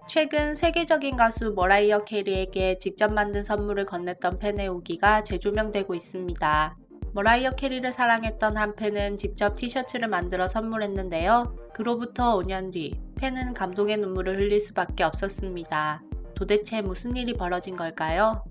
최근 세계적인 가수 머라이어 캐리에게 직접 만든 선물을 건넸던 팬의 후기가 재조명되고 있습니다. 머라이어 캐리를 사랑했던 한 팬은 직접 티셔츠를 만들어 선물했는데요. 그로부터 5년 뒤 팬은 감동의 눈물을 흘릴 수밖에 없었습니다. 도대체 무슨 일이 벌어진 걸까요?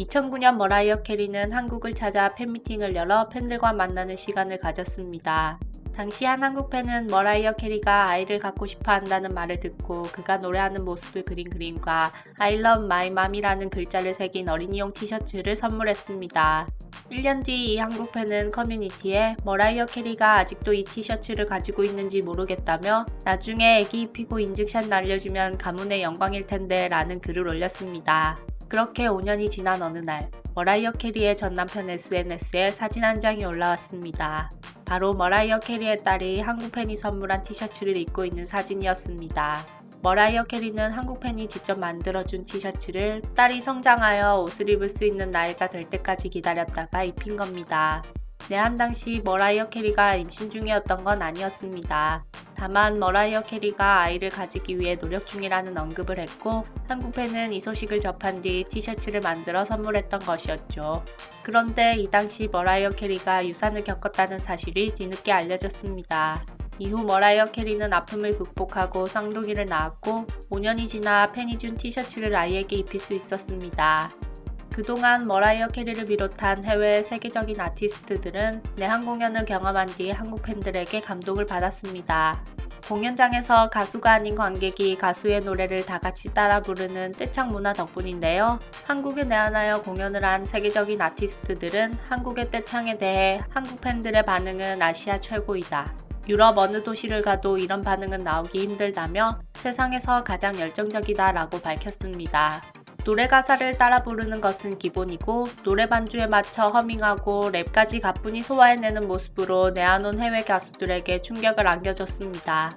2009년 머라이어 캐리는 한국을 찾아 팬미팅을 열어 팬들과 만나는 시간을 가졌습니다. 당시 한 한국 팬은 머라이어 캐리가 아이를 갖고 싶어 한다는 말을 듣고 그가 노래하는 모습을 그린 그림과 I love my mom이라는 글자를 새긴 어린이용 티셔츠를 선물했습니다. 1년 뒤 이 한국 팬은 커뮤니티에 머라이어 캐리가 아직도 이 티셔츠를 가지고 있는지 모르겠다며 나중에 애기 입히고 인증샷 날려주면 가문의 영광일 텐데 라는 글을 올렸습니다. 그렇게 5년이 지난 어느 날 머라이어 캐리의 전 남편 SNS에 사진 한 장이 올라왔습니다. 바로 머라이어 캐리의 딸이 한국 팬이 선물한 티셔츠를 입고 있는 사진이었습니다. 머라이어 캐리는 한국 팬이 직접 만들어준 티셔츠를 딸이 성장하여 옷을 입을 수 있는 나이가 될 때까지 기다렸다가 입힌 겁니다. 내한 당시 머라이어 캐리가 임신 중이었던 건 아니었습니다. 다만 머라이어 캐리가 아이를 가지기 위해 노력 중이라는 언급을 했고 한국 팬은 이 소식을 접한 뒤 티셔츠를 만들어 선물했던 것이었죠. 그런데 이 당시 머라이어 캐리가 유산을 겪었다는 사실이 뒤늦게 알려졌습니다. 이후 머라이어 캐리는 아픔을 극복하고 쌍둥이를 낳았고 5년이 지나 팬이 준 티셔츠를 아이에게 입힐 수 있었습니다. 그동안 머라이어 캐리를 비롯한 해외 세계적인 아티스트들은 내한 공연을 경험한 뒤 한국 팬들에게 감동을 받았습니다. 공연장에서 가수가 아닌 관객이 가수의 노래를 다 같이 따라 부르는 떼창 문화 덕분인데요. 한국에 내한하여 공연을 한 세계적인 아티스트들은 한국의 떼창에 대해 한국 팬들의 반응은 아시아 최고이다. 유럽 어느 도시를 가도 이런 반응은 나오기 힘들다며 세상에서 가장 열정적이다 라고 밝혔습니다. 노래 가사를 따라 부르는 것은 기본이고 노래 반주에 맞춰 허밍하고 랩까지 가뿐히 소화해내는 모습으로 내한 온 해외 가수들에게 충격을 안겨줬습니다.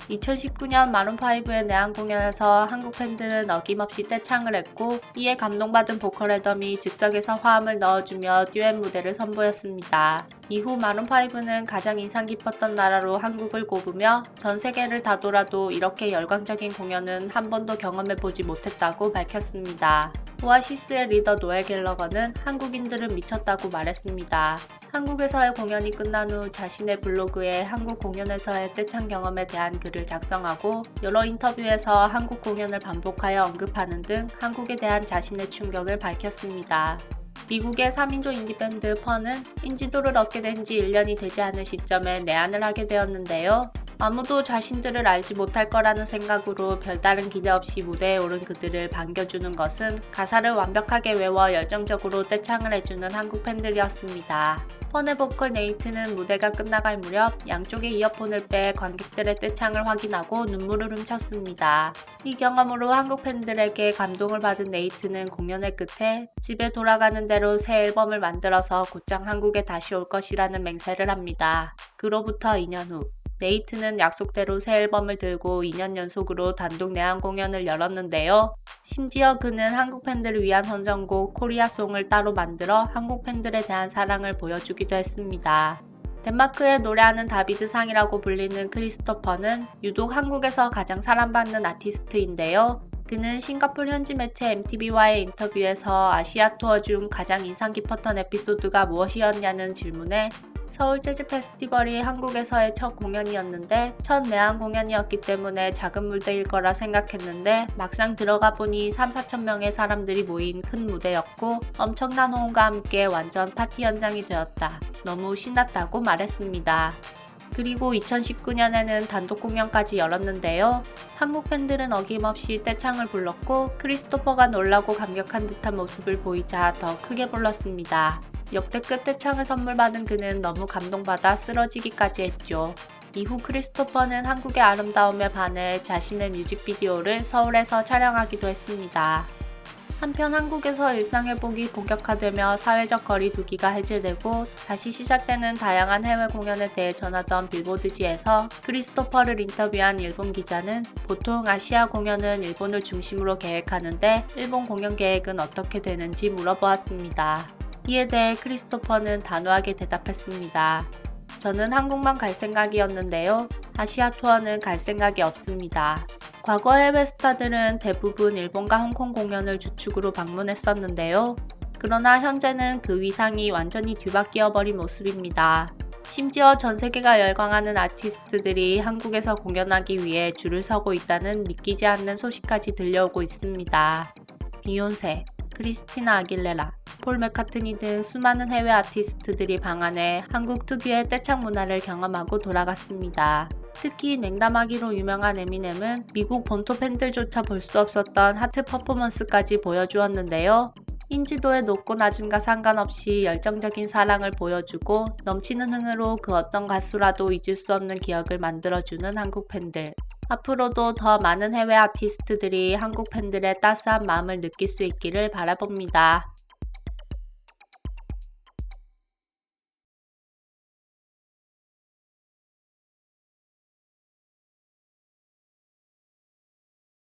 2019년 마룬5의 내한 공연에서 한국 팬들은 어김없이 떼창을 했고 이에 감동받은 보컬 애덤이 즉석에서 화음을 넣어주며 듀엣 무대를 선보였습니다. 이후 마룬5는 가장 인상 깊었던 나라로 한국을 꼽으며 전 세계를 다 돌아도 이렇게 열광적인 공연은 한 번도 경험해보지 못했다고 밝혔습니다. 오아시스의 리더 노엘 갤러거는 한국인들은 미쳤다고 말했습니다. 한국에서의 공연이 끝난 후 자신의 블로그에 한국 공연에서의 떼창 경험에 대한 글을 작성하고 여러 인터뷰에서 한국 공연을 반복하여 언급하는 등 한국에 대한 자신의 충격을 밝혔습니다. 미국의 3인조 인디밴드 펀은 인지도를 얻게 된 지 1년이 되지 않은 시점에 내한을 하게 되었는데요. 아무도 자신들을 알지 못할 거라는 생각으로 별다른 기대 없이 무대에 오른 그들을 반겨주는 것은 가사를 완벽하게 외워 열정적으로 떼창을 해주는 한국 팬들이었습니다. 펀의 보컬 네이트는 무대가 끝나갈 무렵 양쪽에 이어폰을 빼 관객들의 떼창을 확인하고 눈물을 훔쳤습니다. 이 경험으로 한국 팬들에게 감동을 받은 네이트는 공연의 끝에 집에 돌아가는 대로 새 앨범을 만들어서 곧장 한국에 다시 올 것이라는 맹세를 합니다. 그로부터 2년 후 네이트는 약속대로 새 앨범을 들고 2년 연속으로 단독 내한 공연을 열었는데요. 심지어 그는 한국 팬들을 위한 헌정곡 코리아송을 따로 만들어 한국 팬들에 대한 사랑을 보여주기도 했습니다. 덴마크에 노래하는 다비드 상이라고 불리는 크리스토퍼는 유독 한국에서 가장 사랑받는 아티스트인데요. 그는 싱가포르 현지 매체 MTV와의 인터뷰에서 아시아 투어 중 가장 인상 깊었던 에피소드가 무엇이었냐는 질문에 서울 재즈 페스티벌이 한국에서의 첫 공연이었는데 첫 내한 공연이었기 때문에 작은 무대일 거라 생각했는데 막상 들어가 보니 3-4천 명의 사람들이 모인 큰 무대였고 엄청난 호응과 함께 완전 파티 현장이 되었다. 너무 신났다고 말했습니다. 그리고 2019년에는 단독 공연까지 열었는데요. 한국 팬들은 어김없이 떼창을 불렀고 크리스토퍼가 놀라고 감격한 듯한 모습을 보이자 더 크게 불렀습니다. 역대급 떼창을 선물 받은 그는 너무 감동받아 쓰러지기까지 했죠. 이후 크리스토퍼는 한국의 아름다움에 반해 자신의 뮤직비디오를 서울에서 촬영하기도 했습니다. 한편 한국에서 일상회복이 본격화되며 사회적 거리 두기가 해제되고 다시 시작되는 다양한 해외 공연에 대해 전하던 빌보드지에서 크리스토퍼를 인터뷰한 일본 기자는 보통 아시아 공연은 일본을 중심으로 계획하는데 일본 공연 계획은 어떻게 되는지 물어보았습니다. 이에 대해 크리스토퍼는 단호하게 대답했습니다. 저는 한국만 갈 생각이었는데요. 아시아 투어는 갈 생각이 없습니다. 과거 해외 스타들은 대부분 일본과 홍콩 공연을 주축으로 방문했었는데요. 그러나 현재는 그 위상이 완전히 뒤바뀌어 버린 모습입니다. 심지어 전 세계가 열광하는 아티스트들이 한국에서 공연하기 위해 줄을 서고 있다는 믿기지 않는 소식까지 들려오고 있습니다. 비욘세, 크리스티나 아길레라, 폴 맥카트니 등 수많은 해외 아티스트들이 방한해 한국 특유의 떼창 문화를 경험하고 돌아갔습니다. 특히 냉담하기로 유명한 에미넴은 미국 본토 팬들조차 볼 수 없었던 하트 퍼포먼스까지 보여주었는데요. 인지도의 높고 낮음과 상관없이 열정적인 사랑을 보여주고 넘치는 흥으로 그 어떤 가수라도 잊을 수 없는 기억을 만들어주는 한국 팬들. 앞으로도 더 많은 해외 아티스트들이 한국 팬들의 따스한 마음을 느낄 수 있기를 바라봅니다.